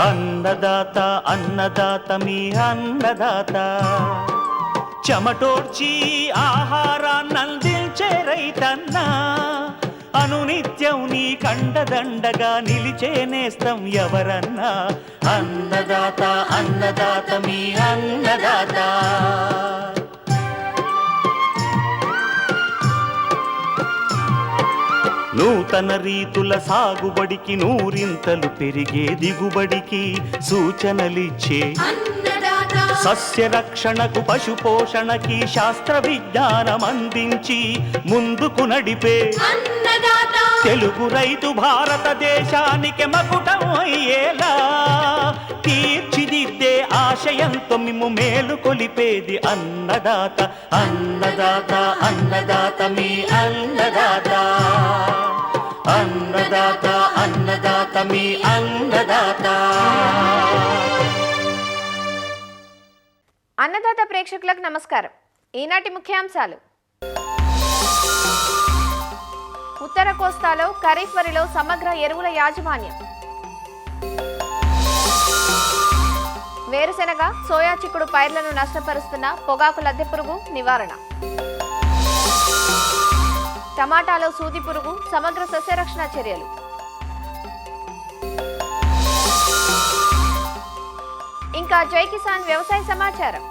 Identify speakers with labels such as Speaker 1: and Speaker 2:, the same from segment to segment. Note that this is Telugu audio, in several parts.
Speaker 1: అన్నదాత అన్నదాత మీ అన్నదాత, చెమటోడ్చి ఆహారాన్నందించే రైతన్నా, అనునిత్యం నీ కండదండగా నిలిచే నేస్తం ఎవరన్నా. అన్నదాత అన్నదాత మీ అన్నదాత. నూతన రీతుల సాగుబడికి, నూరింతలు పెరిగే దిగుబడికి సూచనలిచ్చే సస్య రక్షణకు, పశు పోషణకి శాస్త్ర విజ్ఞానం అందించి ముందుకు నడిపే తెలుగు రైతు భారతదేశానికి మకుటం అయ్యేలా తీర్చిదిద్దే ఆశయంతో మిమ్ము మేలు కొలిపేది అన్నదాత. అన్నదాత అన్నదాత మీ అన్నదాత. అన్నదాత అన్నదాత మీ అన్నదాత.
Speaker 2: అన్నదాత ప్రేక్షకులకు నమస్కారం. ఈనాటి ముఖ్యాంశాలు: ఉత్తర కోస్తాలో ఖరీఫ్ వరిలో సమగ్ర ఎరువుల యాజమాన్యం, వేరుశెనగ సోయా చిక్కుడు పైర్లను నష్టపరుస్తున్న పొగాకు లద్దె పురుగు నివారణ, టమాటాలో సూది పురుగు సమగ్ర సస్యరక్షణ చర్యలు, ఇంకా జై కిసాన్ వ్యవసాయ సమాచారం.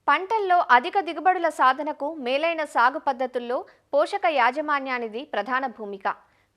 Speaker 2: పంటల్లో అధిక దిగుబడుల సాధనకు మేలైన సాగు పద్ధతుల్లో పోషక యాజమాన్యానిది ప్రధాన భూమిక.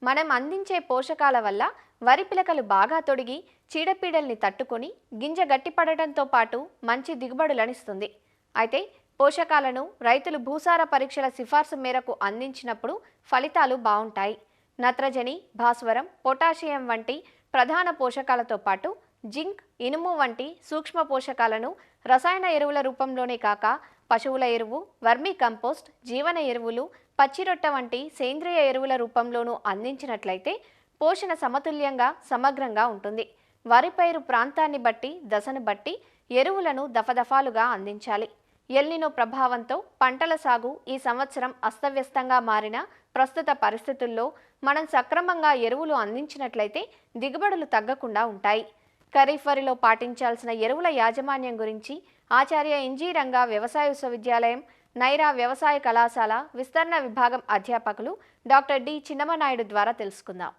Speaker 2: మనం అందించే పోషకాల వల్ల వరి పిలకలు బాగా తొడిగి చీడపీడల్ని తట్టుకొని గింజ గట్టిపడటంతో పాటు మంచి దిగుబడులనిస్తుంది. అయితే పోషకాలను రైతులు భూసార పరీక్షల సిఫార్సు మేరకు అందించినప్పుడు ఫలితాలు బాగుంటాయి. నత్రజని, భాస్వరం, పొటాషియం వంటి ప్రధాన పోషకాలతో పాటు జింక్, ఇనుము వంటి సూక్ష్మ పోషకాలను రసాయన ఎరువుల రూపంలోనే కాక పశువుల ఎరువు, వర్మీ కంపోస్ట్, జీవన ఎరువులు, పచ్చిరొట్ట వంటి సేంద్రియ ఎరువుల రూపంలోనూ అందించినట్లయితే పోషణ సమతుల్యంగా సమగ్రంగా ఉంటుంది. వరి పైరు ప్రాంతాన్ని బట్టి, దశను బట్టి ఎరువులను దఫదఫాలుగా అందించాలి. ఎల్నినో ప్రభావంతో పంటల సాగు ఈ సంవత్సరం అస్తవ్యస్తంగా మారిన ప్రస్తుత పరిస్థితుల్లో మనం సక్రమంగా ఎరువులు అందించినట్లయితే దిగుబడులు తగ్గకుండా ఉంటాయి. ఖరీఫ్ వరిలో పాటించాల్సిన ఎరువుల యాజమాన్యం గురించి ఆచార్య ఇంజీరంగా వ్యవసాయ విశ్వవిద్యాలయం, నైరా వ్యవసాయ కళాశాల విస్తరణ విభాగం అధ్యాపకులు డాక్టర్ డి చిన్నమనాయుడు ద్వారా తెలుసుకుందాం.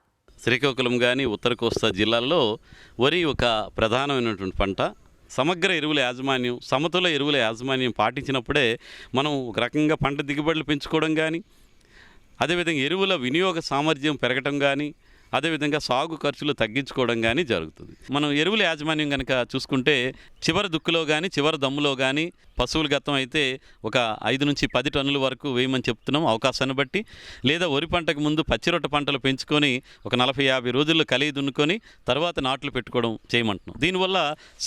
Speaker 3: శ్రీకాకుళం కానీ ఉత్తర కోస్తా జిల్లాల్లో వరి ఒక ప్రధానమైనటువంటి పంట. సమగ్ర ఎరువుల యాజమాన్యం, సమతుల ఎరువుల యాజమాన్యం పాటించినప్పుడే మనం ఒక రకంగా పంట దిగుబడులు పెంచుకోవడం కానీ, అదేవిధంగా ఎరువుల వినియోగ సామర్థ్యం పెరగటం కానీ, అదేవిధంగా సాగు ఖర్చులు తగ్గించుకోవడం కానీ జరుగుతుంది. మనం ఎరువుల యాజమాన్యం కనుక చూసుకుంటే చివరి దుక్కులో కానీ చివరి దమ్ములో కానీ పశువుల గతం అయితే ఒక 5 నుంచి 10 టన్నుల వరకు వేయమని చెప్తున్నాం అవకాశాన్ని బట్టి. లేదా వరి పంటకు ముందు పచ్చిరొట్ట పంటలు పెంచుకొని ఒక 40-50 రోజుల్లో కలిగి దున్నుకొని తర్వాత నాట్లు పెట్టుకోవడం చేయమంటున్నాం. దీనివల్ల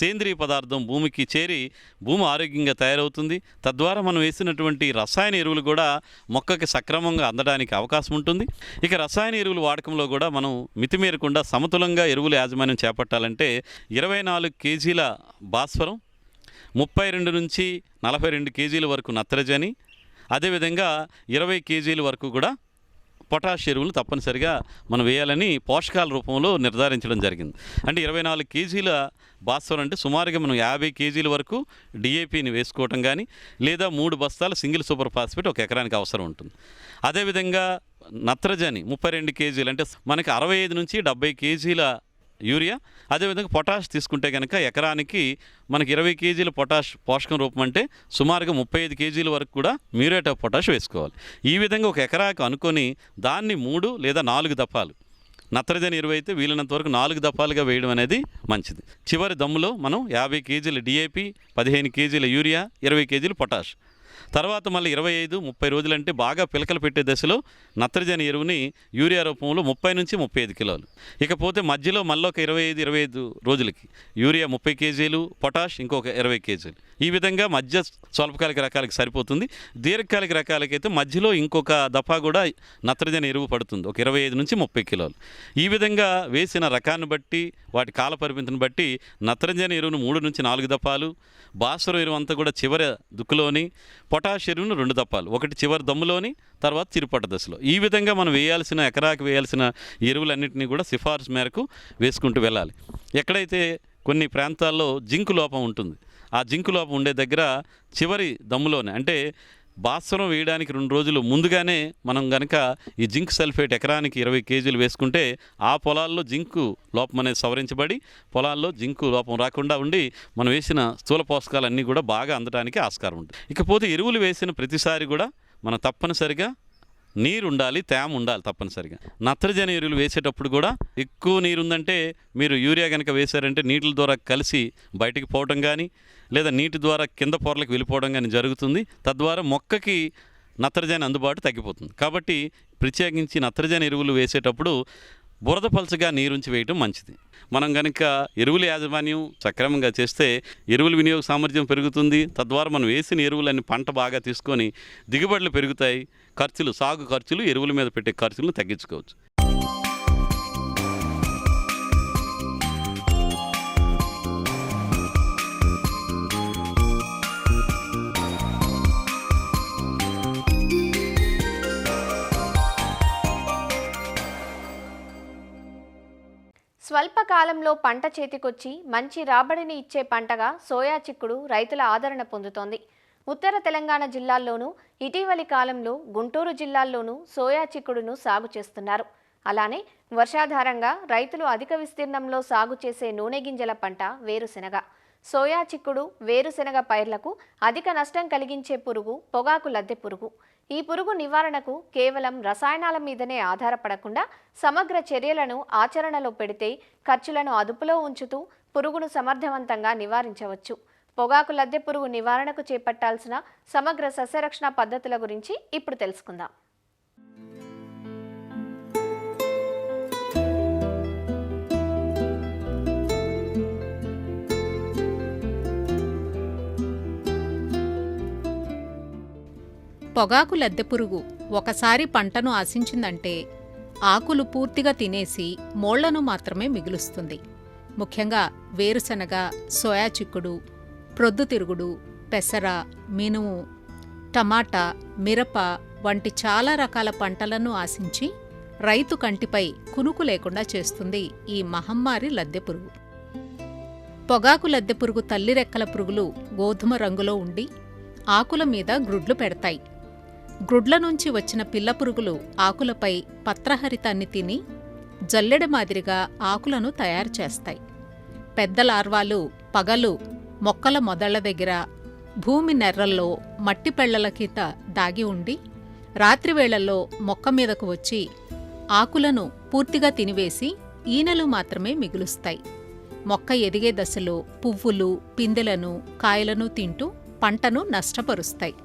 Speaker 3: సేంద్రియ పదార్థం భూమికి చేరి భూమి ఆరోగ్యంగా తయారవుతుంది. తద్వారా మనం వేసినటువంటి రసాయన ఎరువులు కూడా మొక్కకి సక్రమంగా అందడానికి అవకాశం ఉంటుంది. ఇక రసాయన ఎరువుల వాడకంలో కూడా మనం మితిమీరకుండా సమతులంగా ఎరువుల యాజమాన్యం చేపట్టాలంటే 24 కేజీల భాస్వరం, 32 నుంచి 42 కేజీల వరకు నత్రజని, అదేవిధంగా 20 కేజీల వరకు కూడా పొటాష్ ఎరువులు తప్పనిసరిగా మనం వేయాలని పోషకాల రూపంలో నిర్ధారించడం జరిగింది. అంటే 24 కేజీల భాస్వరం అంటే సుమారుగా మనం 50 కేజీల వరకు డిఏపిని వేసుకోవటం కానీ, లేదా 3 బస్తాల సింగిల్ సూపర్ ఫాస్ఫేట్ ఒక ఎకరానికి అవసరం ఉంటుంది. అదేవిధంగా నత్రజని 32 కేజీలు అంటే మనకి 65 నుంచి 70 కేజీల యూరియా. అదేవిధంగా పొటాష్ తీసుకుంటే కనుక ఎకరానికి మనకి 20 కేజీల పొటాష్ పోషకం రూపం అంటే సుమారుగా 35 కేజీల వరకు కూడా మ్యూరేట్ ఆఫ్ పొటాష్ వేసుకోవాలి. ఈ విధంగా ఒక ఎకరాకు అనుకొని దాన్ని 3 లేదా 4 దఫాలు నత్రజని ఎరువు అయితే వీలైనంత వరకు 4 దఫాలుగా వేయడం అనేది మంచిది. చివరి దమ్ములో మనం 50 కేజీల డిఏపి, 15 కేజీల యూరియా, 20 కేజీల పొటాష్ తర్వాత మళ్ళీ 25-30 రోజులంటే బాగా పిలకలు పెట్టే దశలో నత్రజని ఎరువుని యూరియా రూపంలో 30 నుంచి 35 కిలోలు. ఇకపోతే మధ్యలో మళ్ళీ ఒక 25 రోజులకి యూరియా 30 కేజీలు, పొటాష్ ఇంకొక 20 కేజీలు. ఈ విధంగా మధ్య స్వల్పకాలిక రకాలకి సరిపోతుంది. దీర్ఘకాలిక రకాలకైతే మధ్యలో ఇంకొక దఫా కూడా నత్రజని ఎరువు పడుతుంది, ఒక 25 నుంచి 30 కిలోలు. ఈ విధంగా వేసిన రకాన్ని బట్టి, వాటి కాల పరిమితిని బట్టి నత్రజని ఎరువును 3 నుంచి 4 దఫాలు, భాస్వరం ఎరువు అంతా కూడా చివరి దుక్కులోని, పొటాష్ ఎరువును 2 దఫాలు, ఒకటి చివరి దమ్ములోని, తర్వాత చిరుపట్ట దశలో. ఈ విధంగా మనం వేయాల్సిన ఎకరాకి వేయాల్సిన ఎరువులన్నింటినీ కూడా సిఫార్సు మేరకు వేసుకుంటూ వెళ్ళాలి. ఎక్కడైతే కొన్ని ప్రాంతాల్లో జింకు లోపం ఉంటుంది, ఆ జింకు లోపం ఉండే దగ్గర చివరి దమ్ములోనే, అంటే భాస్వరం వేయడానికి 2 రోజులు ముందుగానే మనం కనుక ఈ జింక్ సల్ఫేట్ ఎకరానికి 20 కేజీలు వేసుకుంటే ఆ పొలాల్లో జింకు లోపం అనేది సవరించబడి పొలాల్లో జింకు లోపం రాకుండా ఉండి మనం వేసిన స్థూల పోషకాలన్నీ కూడా బాగా అందడానికి ఆస్కారం ఉంటుంది. ఇకపోతే ఎరువులు వేసిన ప్రతిసారి కూడా మనం తప్పనిసరిగా నీరు ఉండాలి, తేమ ఉండాలి తప్పనిసరిగా. నత్రజని ఎరువులు వేసేటప్పుడు కూడా ఎక్కువ నీరు ఉందంటే మీరు యూరియా కనుక వేశారంటే నీటిల ద్వారా కలిసి బయటికి పోవడం కానీ, లేదా నీటి ద్వారా కింద పొరలకు వెళ్ళిపోవడం కానీ జరుగుతుంది. తద్వారా మొక్కకి నత్రజని అందుబాటు తగ్గిపోతుంది. కాబట్టి ప్రత్యేకించి నత్రజని ఎరువులు వేసేటప్పుడు బురద పలుచగా నీరుంచి వేయటం మంచిది. మనం కనుక ఎరువుల యాజమాన్యం సక్రమంగా చేస్తే ఎరువుల వినియోగ సామర్థ్యం పెరుగుతుంది. తద్వారా మనం వేసిన ఎరువులన్నీ పంట బాగా తీసుకొని దిగుబడులు పెరుగుతాయి. ఖర్చులు, సాగు ఖర్చులు, ఎరువుల మీద పెట్టే ఖర్చులను తగ్గించుకోవచ్చు.
Speaker 2: స్వల్పకాలంలో పంట చేతికొచ్చి మంచి రాబడిని ఇచ్చే పంటగా సోయా చిక్కుడు రైతుల ఆదరణ పొందుతోంది. ఉత్తర తెలంగాణ జిల్లాల్లోనూ ఇటీవలి కాలంలో గుంటూరు జిల్లాల్లోనూ సోయా చిక్కుడును సాగు చేస్తున్నారు. అలానే వర్షాధారంగా రైతులు అధిక విస్తీర్ణంలో సాగు చేసే నూనె గింజల పంట వేరుశెనగ. సోయా చిక్కుడు, వేరుశెనగ పైర్లకు అధిక నష్టం కలిగించే పురుగు పొగాకు లద్దె పురుగు. ఈ పురుగు నివారణకు కేవలం రసాయనాల మీదనే ఆధారపడకుండా సమగ్ర చర్యలను ఆచరణలో పెడితే ఖర్చులను అదుపులో ఉంచుతూ పురుగును సమర్థవంతంగా నివారించవచ్చు. పొగాకు లద్దె పురుగు నివారణకు చేపట్టాల్సిన సమగ్ర సస్యరక్షణ పద్ధతుల గురించి ఇప్పుడు తెలుసుకుందాం.
Speaker 4: పొగాకు లద్దెపురుగు ఒకసారి పంటను ఆశించిందంటే ఆకులు పూర్తిగా తినేసి మోళ్లను మాత్రమే మిగులుస్తుంది. ముఖ్యంగా వేరుశనగ, సోయా చిక్కుడు, ప్రొద్దుతిరుగుడు, పెసర, మినుము, టమాటా, మిరప వంటి చాలా రకాల పంటలను ఆశించి రైతు కంటిపై కునుకు లేకుండా చేస్తుంది ఈ మహమ్మారి లద్దెపురుగు. పొగాకు లద్దెపురుగు తల్లి రెక్కల పురుగులు గోధుమ రంగులో ఉండి ఆకుల మీద గ్రుడ్లు పెడతాయి. గ్రుడ్ల నుంచి వచ్చిన పిల్ల పురుగులు ఆకులపై పత్రహరితాన్ని తిని జల్లెడ మాదిరిగా ఆకులను తయారు చేస్తాయి. పెద్ద లార్వాలు పగలు మొక్కల మొదళ్ల దగ్గర, భూమి నెర్రల్లో, మట్టి పెళ్లల కింద దాగి ఉండి రాత్రివేళల్లో మొక్క మీదకు వచ్చి ఆకులను పూర్తిగా తినివేసి ఈనెలు మాత్రమే మిగులుస్తాయి. మొక్క ఎదిగే దశలో పువ్వులు, పిందెలను, కాయలను తింటూ పంటను నష్టపరుస్తాయి.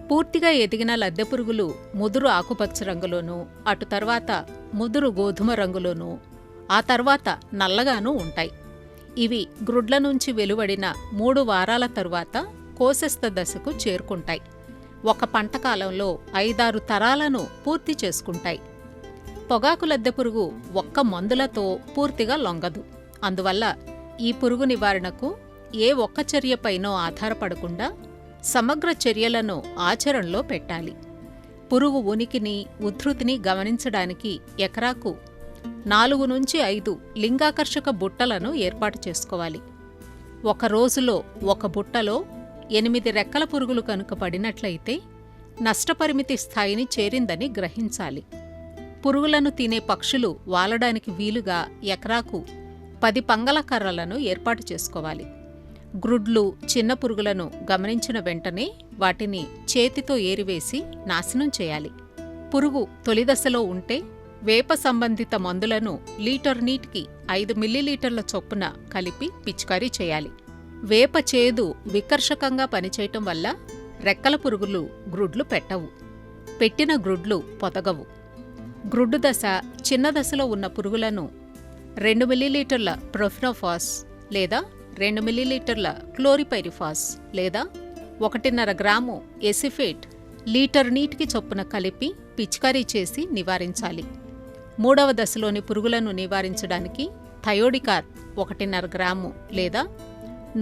Speaker 4: పూర్తిగా ఎదిగిన లద్దెపురుగులు ముదురు ఆకుపచ్చ రంగులోనూ, అటు తర్వాత ముదురు గోధుమ రంగులోనూ, ఆ తర్వాత నల్లగానూ ఉంటాయి. ఇవి గ్రుడ్ల నుంచి వెలువడిన 3 వారాల తరువాత కోశస్థ దశకు చేరుకుంటాయి. ఒక పంట కాలంలో 5-6 తరాలను పూర్తి చేసుకుంటాయి. పొగాకు లద్దెపురుగు ఒక్క మందులతో పూర్తిగా లొంగదు. అందువల్ల ఈ పురుగు నివారణకు ఏ ఒక్క చర్యపైనో ఆధారపడకుండా సమగ్ర చర్యలను ఆచరణలో పెట్టాలి. పురుగు ఉనికిని, ఉధృతిని గమనించడానికి ఎకరాకు 4 నుంచి 5 లింగాకర్షక బుట్టలను ఏర్పాటు చేసుకోవాలి. ఒక రోజులో ఒక బుట్టలో 8 రెక్కల పురుగులు కనుక పడినట్లయితే నష్టపరిమితి స్థాయిని చేరిందని గ్రహించాలి. పురుగులను తినే పక్షులు వాలడానికి వీలుగా ఎకరాకు 10 పంగల కర్రలను ఏర్పాటు చేసుకోవాలి. గ్రుడ్లు, చిన్న పురుగులను గమనించిన వెంటనే వాటిని చేతితో ఏరివేసి నాశనం చేయాలి. పురుగు తొలిదశలో ఉంటే వేప సంబంధిత మందులను లీటర్ నీటికి 5 మిల్లీలీటర్ల చొప్పున కలిపి పిచికారీ చేయాలి. వేప చేదు వికర్షకంగా పనిచేయటం వల్ల రెక్కల పురుగులు గ్రుడ్లు పెట్టవు. పెట్టిన గ్రుడ్లు పొదగవు. గ్రుడ్డు దశ చిన్న దశలో ఉన్న పురుగులను 2 మిల్లీలీటర్ల ప్రొఫినోఫాస్ లేదా 2 మిల్లీలీటర్ల క్లోరిపైరిఫాస్ లేదా 1.5 గ్రాము ఎసిఫేట్ లీటర్ నీటికి చొప్పున కలిపి పిచికారీ చేసి నివారించాలి. 3వ దశలోని పురుగులను నివారించడానికి థయోడికార్ 1.5 గ్రాము లేదా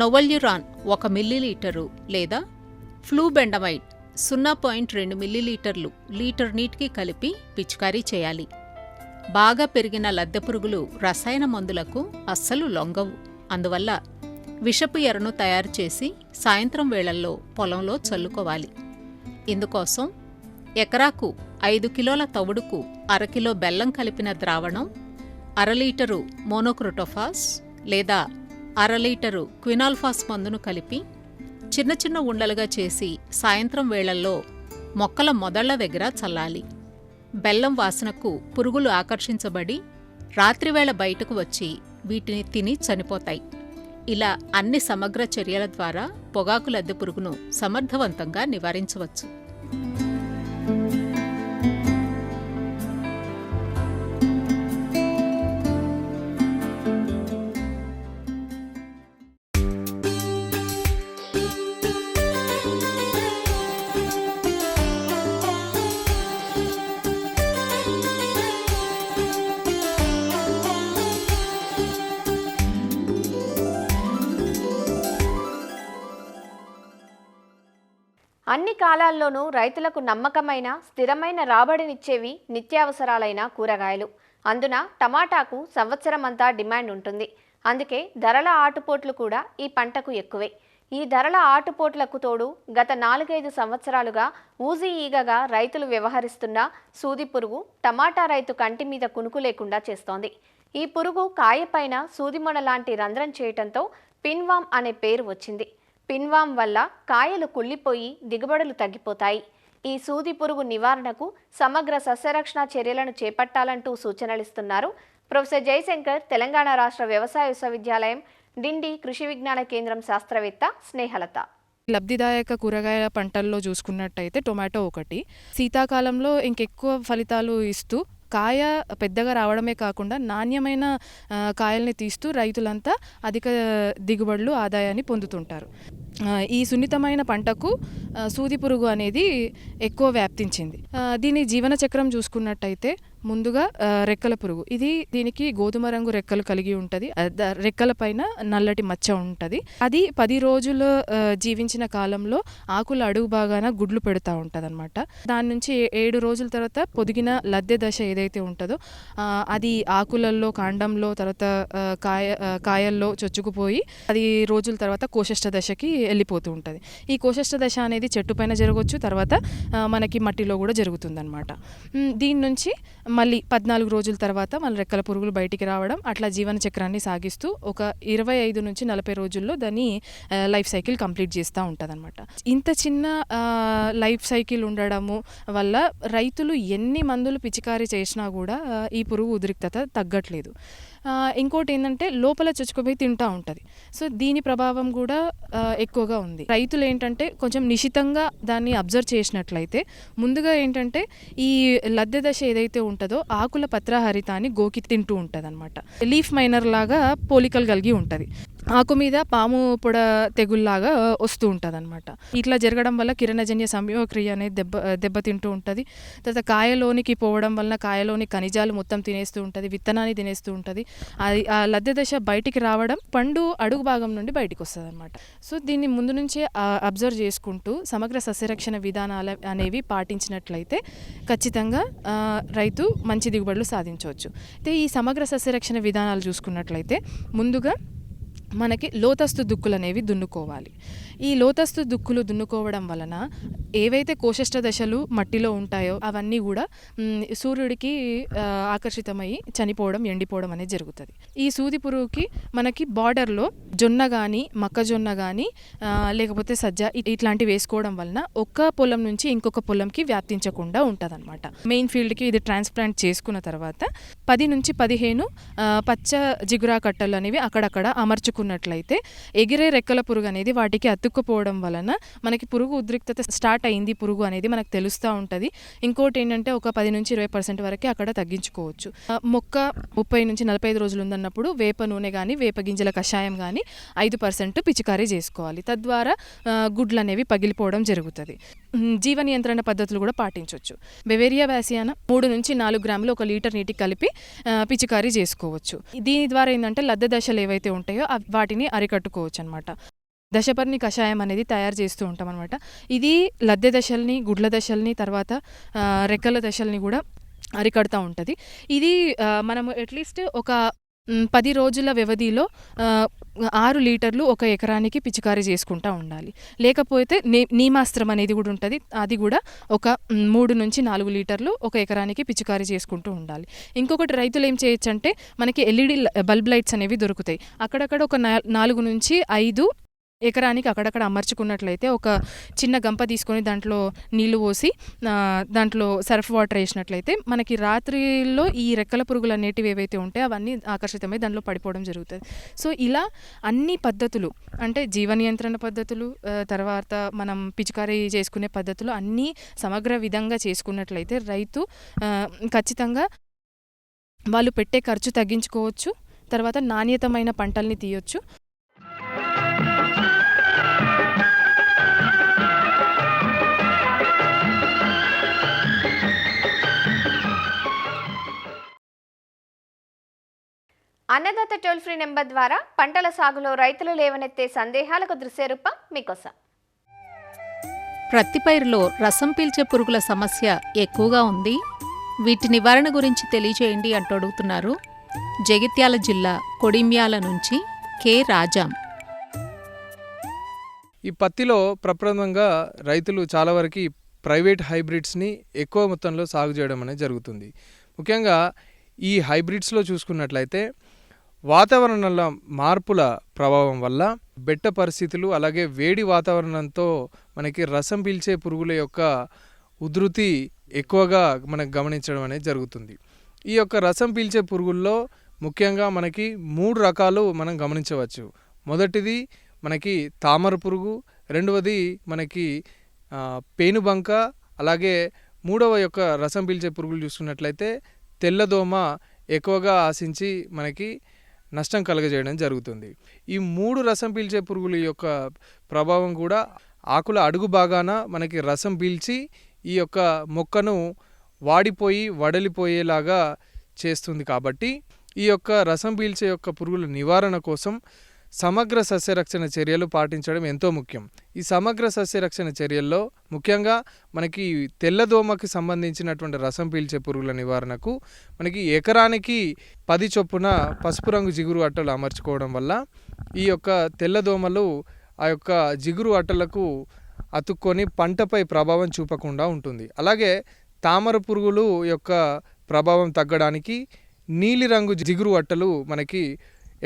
Speaker 4: నొవల్యురాన్ 1 మిల్లీలీటరు లేదా ఫ్లూబెండమైడ్ 0.2 మిల్లీలీటర్లు లీటర్ నీటికి కలిపి పిచికారీ చేయాలి. బాగా పెరిగిన లద్దె పురుగులు రసాయన మందులకు అస్సలు లొంగవు. అందువల్ల విషపు ఎరను తయారు చేసి సాయంత్రం వేళల్లో పొలంలో చల్లుకోవాలి. ఇందుకోసం ఎకరాకు 5 కిలోల తవుడుకు 1/2 కిలో బెల్లం కలిపిన ద్రావణం, 1/2 లీటరు మోనోక్రోటోఫాస్ లేదా 1/2 లీటరు క్వినాల్ఫాస్ మందును కలిపి చిన్న చిన్న ఉండలుగా చేసి సాయంత్రం వేళల్లో మొక్కల మొదళ్ల దగ్గర చల్లాలి. బెల్లం వాసనకు పురుగులు ఆకర్షించబడి రాత్రివేళ బయటకు వచ్చి వీటిని తిని చనిపోతాయి. ఇలా అన్ని సమగ్ర చర్యల ద్వారా పొగాకు లద్దె పురుగును సమర్థవంతంగా నివారించవచ్చు.
Speaker 2: అన్ని కాలాల్లోనూ రైతులకు నమ్మకమైన స్థిరమైన రాబడినిచ్చేవి నిత్యావసరాలైన కూరగాయలు. అందున టమాటాకు సంవత్సరమంతా డిమాండ్ ఉంటుంది. అందుకే ధరల ఆటుపోట్లు కూడా ఈ పంటకు ఎక్కువే. ఈ ధరల ఆటుపోట్లకు తోడు గత 4-5 సంవత్సరాలుగా ఊజీ ఈగగా రైతులు వ్యవహరిస్తున్న సూది పురుగు టమాటా రైతు కంటి మీద కునుకు లేకుండా చేస్తోంది. ఈ పురుగు కాయపైన సూదిమొన లాంటి రంధ్రం చేయటంతో పిన్వామ్ అనే పేరు వచ్చింది. పిన్వామ్ వల్ల కాయలు కుళ్ళిపోయి దిగుబడులు తగ్గిపోతాయి. ఈ సూది పురుగు నివారణకు సమగ్ర సస్యరక్షణ చర్యలను చేపట్టాలంటూ సూచనలిస్తున్నారు ప్రొఫెసర్ జయశంకర్, తెలంగాణ రాష్ట్ర వ్యవసాయ విశ్వవిద్యాలయం డిండి కృషి విజ్ఞాన కేంద్రం శాస్త్రవేత్త స్నేహలత.
Speaker 5: లబ్ధిదాయక కూరగాయల పంటల్లో చూసుకున్నట్టయితే టొమాటో ఒకటి. శీతాకాలంలో ఇంకెక్కువ ఫలితాలు ఇస్తూ కాయ పెద్దగా రావడమే కాకుండా నాణ్యమైన కాయల్ని తీస్తూ రైతులంతా అధిక దిగుబడులు, ఆదాయాన్ని పొందుతుంటారు. ఈ సున్నితమైన పంటకు సూది పురుగు అనేది ఎక్కువ వ్యాప్తించింది. దీని జీవన చక్రం చూసుకున్నట్టయితే ముందుగా రెక్కల పురుగు. దీనికి గోధుమ రంగు రెక్కలు కలిగి ఉంటుంది. రెక్కల పైన నల్లటి మచ్చ ఉంటుంది. అది 10 రోజులు జీవించిన కాలంలో ఆకుల అడుగు భాగాన గుడ్లు పెడతా ఉంటుంది అనమాట. దాని నుంచి 7 రోజుల తర్వాత పొదిగిన లద్దె దశ ఏదైతే ఉంటుందో అది ఆకులలో, కాండంలో, తర్వాత కాయల్లో చొచ్చుకుపోయి 10 రోజుల తర్వాత కోశస్థ దశకి వెళ్ళిపోతూ ఉంటుంది. ఈ కోశస్థ దశ అనేది చెట్టు పైన జరగవచ్చు, తర్వాత మనకి మట్టిలో కూడా జరుగుతుందన్నమాట. దీని నుంచి మళ్ళీ 14 రోజుల తర్వాత మన రెక్కల పురుగులు బయటికి రావడం, అట్లా జీవన చక్రాన్ని సాగిస్తూ ఒక 25 నుంచి 40 రోజుల్లో దాన్ని లైఫ్ సైకిల్ కంప్లీట్ చేస్తూ ఉంటుంది అనమాట. ఇంత చిన్న లైఫ్ సైకిల్ ఉండడము వల్ల రైతులు ఎన్ని మందులు పిచికారీ చేసినా కూడా ఈ పురుగు ఉద్రిక్తత తగ్గట్లేదు. ఇంకోటి ఏంటంటే లోపల చొచ్చుకుపోయి తింటూ ఉంటుంది. సో దీని ప్రభావం కూడా ఎక్కువగా ఉంది. రైతులు ఏంటంటే కొంచెం నిశితంగా దాన్ని అబ్జర్వ్ చేసినట్లయితే ముందుగా ఏంటంటే ఈ లద్దె దశ ఏదైతే ఉంటుందో ఆకుల పత్రహరితాన్ని గోకి తింటూ ఉంటుంది అనమాట. లీఫ్ మైనర్ లాగా పోలికలు కలిగి ఉంటుంది. ఆకు మీద పాము పొడ తెగుల్లాగా వస్తూ ఉంటుంది అనమాట. ఇట్లా జరగడం వల్ల కిరణజన్య సంయోగక్రియ అనేది దెబ్బతింటూ ఉంటుంది. తర్వాత కాయలోనికి పోవడం వలన కాయలోని ఖనిజాలు మొత్తం తినేస్తూ ఉంటుంది, విత్తనాన్ని తినేస్తూ ఉంటుంది. అది ఆ లద్దె దశ బయటికి రావడం పండు అడుగు భాగం నుండి బయటికి వస్తుంది అనమాట. సో దీన్ని ముందు నుంచే అబ్జర్వ్ చేసుకుంటూ సమగ్ర సస్యరక్షణ విధానాలు అనేవి పాటించినట్లయితే ఖచ్చితంగా రైతు మంచి దిగుబడులు సాధించవచ్చు. అయితే ఈ సమగ్ర సస్యరక్షణ విధానాలు చూసుకున్నట్లయితే ముందుగా మనకి లోతస్తు దుక్కులు అనేవి దున్నుకోవాలి. ఈ లోతస్తు దుక్కులు దున్నుకోవడం వలన ఏవైతే కోశస్థ దశలు మట్టిలో ఉంటాయో అవన్నీ కూడా సూర్యుడికి ఆకర్షితమై చనిపోవడం, ఎండిపోవడం అనేది జరుగుతుంది. ఈ సూది పురుగుకి మనకి బార్డర్లో జొన్న కానీ, మొక్కజొన్న కానీ, లేకపోతే సజ్జ ఇట్లాంటివి వేసుకోవడం వలన ఒక్క పొలం నుంచి ఇంకొక పొలంకి వ్యాప్తించకుండా ఉంటుంది అనమాట. మెయిన్ ఫీల్డ్కి ఇది ట్రాన్స్ప్లాంట్ చేసుకున్న తర్వాత 10 నుంచి 15 పచ్చ జిగురా కట్టలు అనేవి అక్కడక్కడ అమర్చుకున్నట్లయితే ఎగిరే రెక్కల పురుగు అనేది వాటికి పేరుకుపోవడం వలన మనకి పురుగు ఉద్రిక్తత స్టార్ట్ అయింది పురుగు అనేది మనకు తెలుస్తూ ఉంటుంది. ఇంకోటి ఏంటంటే ఒక 10 నుంచి 20% వరకే అక్కడ తగ్గించుకోవచ్చు. మొక్క 30 నుంచి 45 రోజులు ఉందన్నప్పుడు వేప నూనె కానీ వేప గింజల కషాయం కానీ 5% పిచికారీ చేసుకోవాలి. తద్వారా గుడ్లు అనేవి పగిలిపోవడం జరుగుతుంది. జీవ నియంత్రణ పద్ధతులు కూడా పాటించవచ్చు. బెవేరియా వ్యాసియానా 3 నుంచి 4 గ్రాములు 1 లీటర్ నీటికి కలిపి పిచికారీ చేసుకోవచ్చు. దీని ద్వారా ఏంటంటే లద్దె దశలు ఏవైతే ఉంటాయో వాటిని అరికట్టుకోవచ్చు అనమాట. దశపర్ణి కషాయం అనేది తయారు చేస్తూ ఉంటాం అనమాట. ఇది లద్దె దశల్ని, గుడ్ల దశల్ని, తర్వాత రెక్కల దశల్ని కూడా అరికడుతూ ఉంటుంది. ఇది మనము అట్లీస్ట్ ఒక 10 రోజుల వ్యవధిలో 6 లీటర్లు 1 ఎకరానికి పిచికారీ చేసుకుంటూ ఉండాలి. లేకపోతే నీమాస్త్రం అనేది కూడా ఉంటుంది. అది కూడా ఒక 3 నుంచి 4 లీటర్లు 1 ఎకరానికి పిచికారీ చేసుకుంటూ ఉండాలి. ఇంకొకటి రైతులు ఏం చేయొచ్చు అంటే మనకి LED బల్బ్ లైట్స్ అనేవి దొరుకుతాయి. అక్కడక్కడ ఒక 4 నుంచి 5 ఎకరానికి అక్కడక్కడ అమర్చుకున్నట్లయితే ఒక చిన్న గంప తీసుకొని దాంట్లో నీళ్లు పోసి దాంట్లో సర్ఫ్ వాటర్ వేసినట్లయితే మనకి రాత్రిలో ఈ రెక్కల పురుగులు అనేటివి ఏవైతే ఉంటాయో అవన్నీ ఆకర్షితమై దాంట్లో పడిపోవడం జరుగుతుంది. సో ఇలా అన్ని పద్ధతులు అంటే జీవ నియంత్రణ పద్ధతులు, తర్వాత మనం పిచికారీ చేసుకునే పద్ధతులు అన్నీ సమగ్ర విధంగా చేసుకున్నట్లయితే రైతు ఖచ్చితంగా వాళ్ళు పెట్టే ఖర్చు తగ్గించుకోవచ్చు. తర్వాత నాణ్యతమైన పంటల్ని తీయొచ్చు.
Speaker 2: అన్నదాత టోల్ ఫ్రీ నెంబర్ ద్వారా పంటల సాగులో రైతులు లేవనెత్తే సందేహాలకు దృశ్యరూపం మీకోసం.
Speaker 4: ప్రత్తి పైరులో రసం పీల్చే పురుగుల సమస్య ఎక్కువగా ఉంది. వీటి నివారణ గురించి తెలియజేయండి అంటూ అడుగుతున్నారు జగిత్యాల జిల్లా కొడిమ్యాల నుంచి కె రాజాం.
Speaker 6: ఈ పత్తిలో ప్రప్రథమంగా రైతులు చాలా వరకు ప్రైవేట్ హైబ్రిడ్స్ని ఎక్కువ మొత్తంలో సాగు చేయడం అనేది జరుగుతుంది. ముఖ్యంగా ఈ హైబ్రిడ్స్లో చూసుకున్నట్లయితే వాతావరణంలో మార్పుల ప్రభావం వల్ల బెట్ట పరిస్థితులు అలాగే వేడి వాతావరణంతో మనకి రసం పీల్చే పురుగుల యొక్క ఉధృతి ఎక్కువగా మనకు గమనించడం అనేది జరుగుతుంది. ఈ యొక్క రసం పీల్చే పురుగుల్లో ముఖ్యంగా మనకి 3 రకాలు మనం గమనించవచ్చు. మొదటిది మనకి తామర పురుగు, రెండవది మనకి పేనుబంక, అలాగే మూడవ యొక్క రసం పీల్చే పురుగులు చూసుకున్నట్లయితే తెల్లదోమ ఎక్కువగా ఆశించి మనకి నష్టం కలుగజేయడం జరుగుతుంది. ఈ 3 రసం పీల్చే పురుగుల యొక్క ప్రభావం కూడా ఆకుల అడుగు భాగాన మనకి రసం పీల్చి ఈ యొక్క మొక్కను వాడిపోయి వడలిపోయేలాగా చేస్తుంది. కాబట్టి ఈ యొక్క రసం పీల్చే యొక్క పురుగుల నివారణ కోసం సమగ్ర సస్యరక్షణ చర్యలు పాటించడం ఎంతో ముఖ్యం. ఈ సమగ్ర సస్యరక్షణ చర్యల్లో ముఖ్యంగా మనకి తెల్లదోమకి సంబంధించినటువంటి రసం పీల్చే పురుగుల నివారణకు మనకి ఎకరానికి 10 చొప్పున పసుపు రంగు జిగురు అట్టలు అమర్చుకోవడం వల్ల ఈ యొక్క తెల్లదోమలు ఆ యొక్క జిగురు అట్టలకు అతుక్కొని పంటపై ప్రభావం చూపకుండా ఉంటుంది. అలాగే తామర పురుగులు యొక్క ప్రభావం తగ్గడానికి నీలిరంగు జిగురు అట్టలు మనకి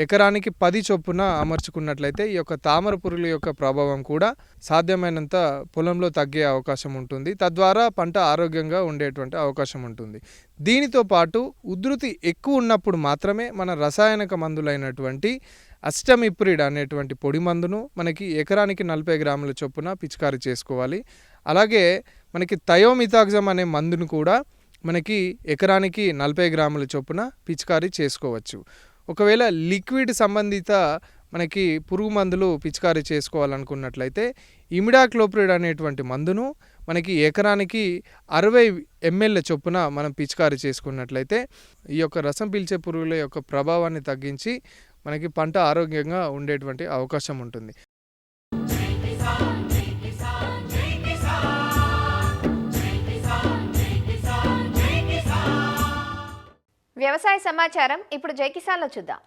Speaker 6: ఎకరానికి 10 చొప్పున అమర్చుకున్నట్లయితే ఈ యొక్క తామర పురుగుల యొక్క ప్రభావం కూడా సాధ్యమైనంత పొలంలో తగ్గే అవకాశం ఉంటుంది. తద్వారా పంట ఆరోగ్యంగా ఉండేటువంటి అవకాశం ఉంటుంది. దీనితో పాటు ఉధృతి ఎక్కువ ఉన్నప్పుడు మాత్రమే మన రసాయనిక మందులైనటువంటి అస్టమిప్రిడ్ అనేటువంటి పొడి మందును మనకి ఎకరానికి 40 గ్రాముల చొప్పున పిచికారీ చేసుకోవాలి. అలాగే మనకి థయోమిథాక్సమ్ అనే మందును కూడా మనకి ఎకరానికి 40 గ్రాముల చొప్పున పిచికారీ చేసుకోవచ్చు. ఒకవేళ లిక్విడ్ సంబంధిత మనకి పురుగు మందులు పిచికారీ చేసుకోవాలనుకున్నట్లయితే ఇమిడాక్లోప్రిడ్ అనేటువంటి మందును మనకి ఎకరానికి 60 ml చొప్పున మనం పిచికారీ చేసుకున్నట్లయితే ఈ యొక్క రసం పీల్చే పురుగుల యొక్క ప్రభావాన్ని తగ్గించి మనకి పంట ఆరోగ్యంగా ఉండేటువంటి అవకాశం ఉంటుంది.
Speaker 2: వ్యవసాయ సమాచారం ఇప్పుడు జై కిసాన్లో చూద్దాం.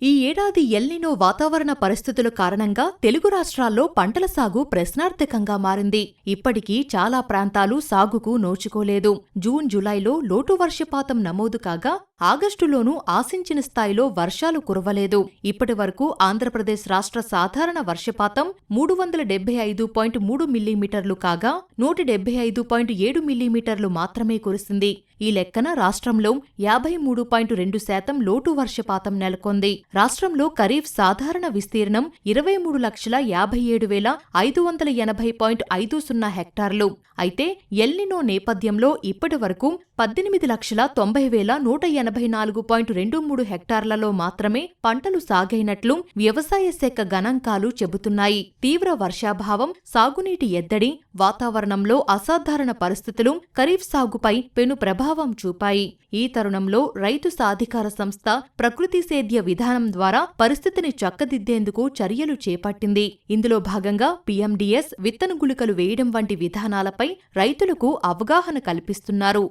Speaker 7: ఈ ఏడాది ఎల్నినో వాతావరణ పరిస్థితుల కారణంగా తెలుగు రాష్ట్రాల్లో పంటల సాగు ప్రశ్నార్థకంగా మారింది. ఇప్పటికీ చాలా ప్రాంతాలు సాగుకు నోచుకోలేదు. జూన్ జూలైలో లోటు వర్షపాతం నమోదు కాగా ఆగస్టులోనూ ఆశించిన స్థాయిలో వర్షాలు కురవలేదు. ఇప్పటి వరకు ఆంధ్రప్రదేశ్ రాష్ట్ర సాధారణ వర్షపాతం 375.3 మిల్లీమీటర్లు కాగా 175.7 మిల్లీమీటర్లు మాత్రమే కురిసింది. ఈ లెక్కన రాష్ట్రంలో 53.2% లోటు వర్షపాతం నెలకొంది. రాష్ట్రంలో ఖరీఫ్ సాధారణ విస్తీర్ణం 23,57,580.50 హెక్టార్లు. అయితే ఎల్నినో నేపథ్యంలో ఇప్పటి వరకు 18,90,184.23 హెక్టార్లలో మాత్రమే పంటలు సాగైనట్లు వ్యవసాయ శాఖ గణాంకాలు చెబుతున్నాయి. తీవ్ర వర్షాభావం, సాగునీటి ఎద్దడి, వాతావరణంలో అసాధారణ పరిస్థితులు ఖరీఫ్ సాగుపై పెను ప్రభావం చూపాయి. ఈ తరుణంలో రైతు సాధికార సంస్థ ప్రకృతి సేద్య విధానం ద్వారా పరిస్థితిని చక్కదిద్దేందుకు చర్యలు చేపట్టింది. ఇందులో భాగంగా పీఎండీఎస్, విత్తన గుళికలు వేయడం వంటి విధానాలపై రైతులకు అవగాహన కల్పిస్తున్నారు.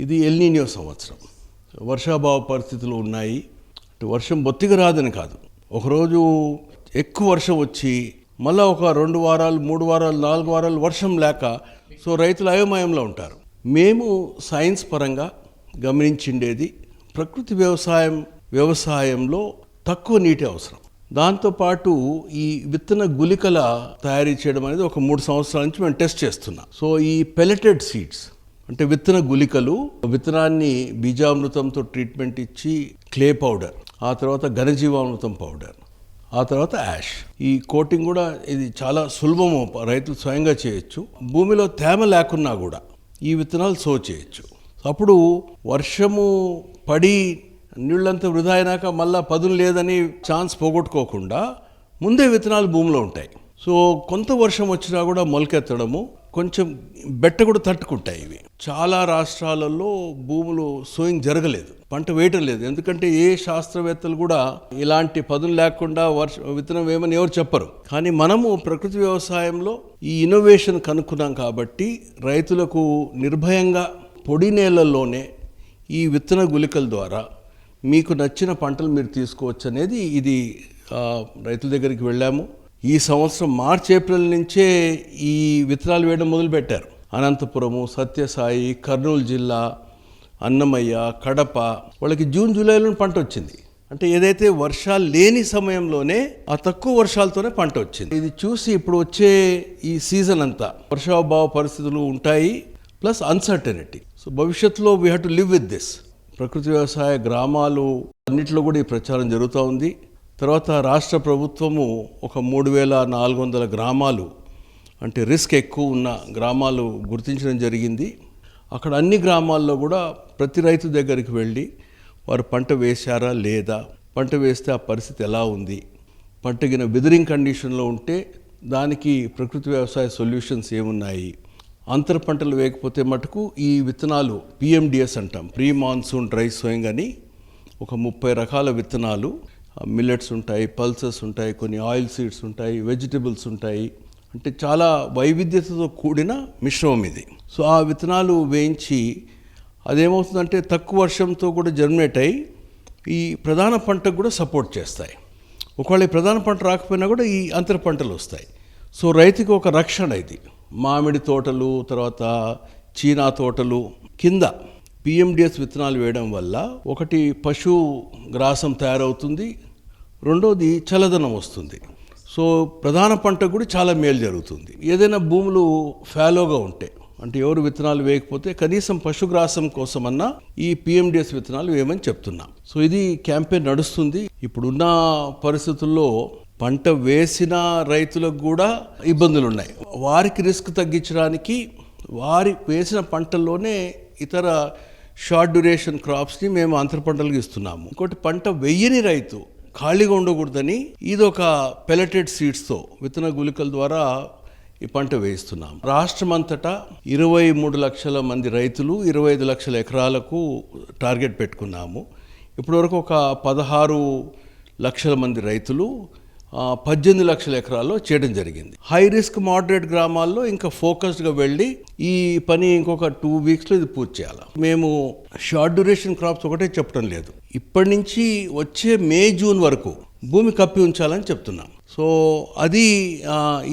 Speaker 8: ఇది ఎల్నినో సంవత్సరం. వర్షాభావ పరిస్థితులు ఉన్నాయి. వర్షం బొత్తిగా రాదని కాదు, ఒకరోజు ఎక్కువ వర్షం వచ్చి మళ్ళీ ఒక 2 వారాలు 3 వారాలు 4 వారాలు వర్షం లేక సో రైతులు అయోమయంలో ఉంటారు. మేము సైన్స్ పరంగా గమనించిండేది ప్రకృతి వ్యవసాయంలో తక్కువ నీటి అవసరం. దాంతోపాటు ఈ విత్తన గుళికల తయారీ చేయడం అనేది ఒక 3 సంవత్సరాల నుంచి మేము టెస్ట్ చేస్తున్నాం. సో ఈ పెలెటెడ్ సీడ్స్ అంటే విత్తన గుళికలు, విత్తనాన్ని బీజామృతంతో ట్రీట్మెంట్ ఇచ్చి క్లే పౌడర్, ఆ తర్వాత ఘనజీవామృతం పౌడర్, ఆ తర్వాత యాష్, ఈ కోటింగ్ కూడా ఇది చాలా సులభము, రైతులు స్వయంగా చేయొచ్చు. భూమిలో తేమ లేకున్నా కూడా ఈ విత్తనాలు సో చేయొచ్చు. అప్పుడు వర్షము పడి నీళ్ళంతా వృధా అయినాక మళ్ళీ పదును లేదని ఛాన్స్ పోగొట్టుకోకుండా ముందే విత్తనాలు భూమిలో ఉంటాయి. సో కొంత వర్షం వచ్చినా కూడా మొలకెత్తడము, కొంచెం బెట్ట కూడా తట్టుకుంటాయి. ఇవి చాలా రాష్ట్రాలలో భూములు సోయింగ్ జరగలేదు, పంట వేయటం లేదు. ఎందుకంటే ఏ శాస్త్రవేత్తలు కూడా ఇలాంటి పదులు లేకుండా విత్తనం వేయమని ఎవరు చెప్పరు. కానీ మనము ప్రకృతి వ్యవసాయంలో ఈ ఇన్నోవేషన్ కనుక్కున్నాం కాబట్టి రైతులకు నిర్భయంగా పొడి నేలల్లోనే ఈ విత్తన గుళికల ద్వారా మీకు నచ్చిన పంటలు మీరు తీసుకోవచ్చు అనేది ఇది రైతుల దగ్గరికి వెళ్ళాము. ఈ సంవత్సరం మార్చ్ ఏప్రిల్ నుంచే ఈ విత్తనాలు వేయడం మొదలుపెట్టారు. అనంతపురము, సత్యసాయి, కర్నూలు జిల్లా, అన్నమయ్య, కడప, వాళ్ళకి జూన్ జూలైలో పంట వచ్చింది. అంటే ఏదైతే వర్షాలు లేని సమయంలోనే ఆ తక్కువ వర్షాలతోనే పంట వచ్చింది. ఇది చూసి ఇప్పుడు వచ్చే ఈ సీజన్ అంతా వర్షాభావ పరిస్థితులు ఉంటాయి, ప్లస్ అన్సర్టనిటీ. సో భవిష్యత్తులో we have to live with this. ప్రకృతి వ్యవసాయ గ్రామాలు అన్నింటిలో కూడా ఈ ప్రచారం జరుగుతూ ఉంది. తర్వాత రాష్ట్ర ప్రభుత్వము ఒక 3,400 గ్రామాలు అంటే రిస్క్ ఎక్కువ ఉన్న గ్రామాలు గుర్తించడం జరిగింది. అక్కడ అన్ని గ్రామాల్లో కూడా ప్రతి రైతు దగ్గరికి వెళ్ళి వారు పంట వేశారా లేదా, పంట వేస్తే ఆ పరిస్థితి ఎలా ఉంది, పంటగిన వెదరింగ్ కండిషన్లో ఉంటే దానికి ప్రకృతి వ్యవసాయ సొల్యూషన్స్ ఏమున్నాయి, అంతర పంటలు వేయకపోతే మటుకు ఈ విత్తనాలు పిఎండిఎస్ అంటాం, ప్రీ మాన్సూన్ డ్రై సోయింగ్ అని ఒక 30 రకాల విత్తనాలు, మిల్లెట్స్ ఉంటాయి, పల్సెస్ ఉంటాయి, కొన్ని ఆయిల్ సీడ్స్ ఉంటాయి, వెజిటబుల్స్ ఉంటాయి, అంటే చాలా వైవిధ్యతతో కూడిన మిశ్రమం ఇది. సో ఆ విత్తనాలు వేయించి అదేమవుతుందంటే తక్కువ వర్షంతో కూడా జర్మినేట్ అయ్యి ఈ ప్రధాన పంటకు కూడా సపోర్ట్ చేస్తాయి. ఒకవేళ ఈ ప్రధాన పంట రాకపోయినా కూడా ఈ అంతర పంటలు వస్తాయి. సో రైతుకి ఒక రక్షణ ఇది. మామిడి తోటలు, తర్వాత చీనా తోటలు కింద పిఎండిఎస్ విత్తనాలు వేయడం వల్ల ఒకటి పశు గ్రాసం తయారవుతుంది, రెండోది చల్లదనం వస్తుంది. సో ప్రధాన పంటకు కూడా చాలా మేలు జరుగుతుంది. ఏదైనా భూములు ఫాలోగా ఉంటే, అంటే ఎవరు విత్తనాలు వేయకపోతే కనీసం పశుగ్రాసం కోసమన్నా ఈ పిఎండిఎస్ విత్తనాలు వేయమని చెప్తున్నాం. సో ఇది క్యాంపెయిన్ నడుస్తుంది. ఇప్పుడున్న పరిస్థితుల్లో పంట వేసిన రైతులకు కూడా ఇబ్బందులు ఉన్నాయి. వారికి రిస్క్ తగ్గించడానికి వారి వేసిన పంటల్లోనే ఇతర షార్ట్ డ్యూరేషన్ క్రాప్స్ని మేము అంతర పంటలకు ఇస్తున్నాము. ఇంకోటి పంట వెయ్యని రైతు ఖాళీగా ఉండకూడదని ఇదొక పెలెటెడ్ సీడ్స్తో విత్తన గుళికల ద్వారా ఈ పంట వేయిస్తున్నాం. రాష్ట్రమంతటా 23 లక్షల మంది రైతులు 25 లక్షల ఎకరాలకు టార్గెట్ పెట్టుకున్నాము. ఇప్పటివరకు ఒక 16 లక్షల మంది రైతులు 18 లక్షల ఎకరాల్లో చేయడం జరిగింది. హై రిస్క్ మోడరేట్ గ్రామాల్లో ఇంకా ఫోకస్డ్గా వెళ్ళి ఈ పని ఇంకొక 2 వీక్స్లో ఇది పూర్తి చేయాలి. మేము షార్ట్ డ్యూరేషన్ క్రాప్స్ ఒకటే చెప్పడం లేదు, ఇప్పటి నుంచి వచ్చే మే జూన్ వరకు భూమి కప్పి ఉంచాలని చెప్తున్నాం. సో అది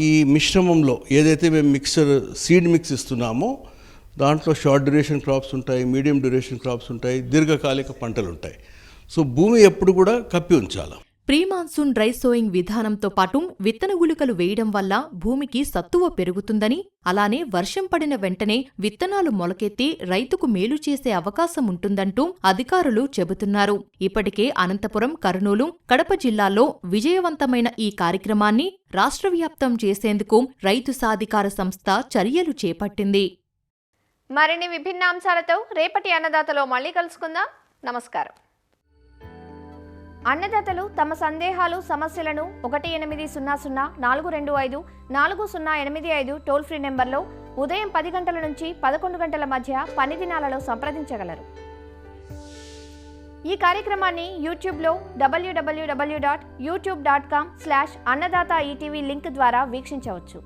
Speaker 8: ఈ మిశ్రమంలో ఏదైతే మేము సీడ్ మిక్స్ ఇస్తున్నామో దాంట్లో షార్ట్ డ్యూరేషన్ క్రాప్స్ ఉంటాయి, మీడియం డ్యూరేషన్ క్రాప్స్ ఉంటాయి, దీర్ఘకాలిక పంటలు ఉంటాయి. సో భూమి ఎప్పుడు కూడా కప్పి ఉంచాలి.
Speaker 7: ప్రీ మాన్సూన్ డ్రై సోయింగ్ విధానంతో పాటు విత్తన గుళికలు వేయడం వల్ల భూమికి సత్తువ పెరుగుతుందని, అలానే వర్షం పడిన వెంటనే విత్తనాలు మొలకెత్తి రైతుకు మేలు చేసే అవకాశం ఉంటుందంటూ అధికారులు చెబుతున్నారు. ఇప్పటికే అనంతపురం, కర్నూలు, కడప జిల్లాల్లో విజయవంతమైన ఈ కార్యక్రమాన్ని రాష్ట్రవ్యాప్తం చేసేందుకు రైతు సాధికార సంస్థ చర్యలు చేపట్టింది.
Speaker 2: మరిన్ని విభిన్న అంశాలతో రేపటి అన్నదాతలో మళ్ళీ కలుసుకుందాం. నమస్కారం. అన్నదాతలు తమ సందేహాలు, సమస్యలను 1800-425-4085 టోల్ ఫ్రీ నెంబర్లో ఉదయం 10 గంటల నుంచి 11 గంటల మధ్య పని దినాలలో సంప్రదించగలరు. ఈ కార్యక్రమాన్ని యూట్యూబ్లో www.youtube.com/annadaata ETV లింక్ ద్వారా వీక్షించవచ్చు.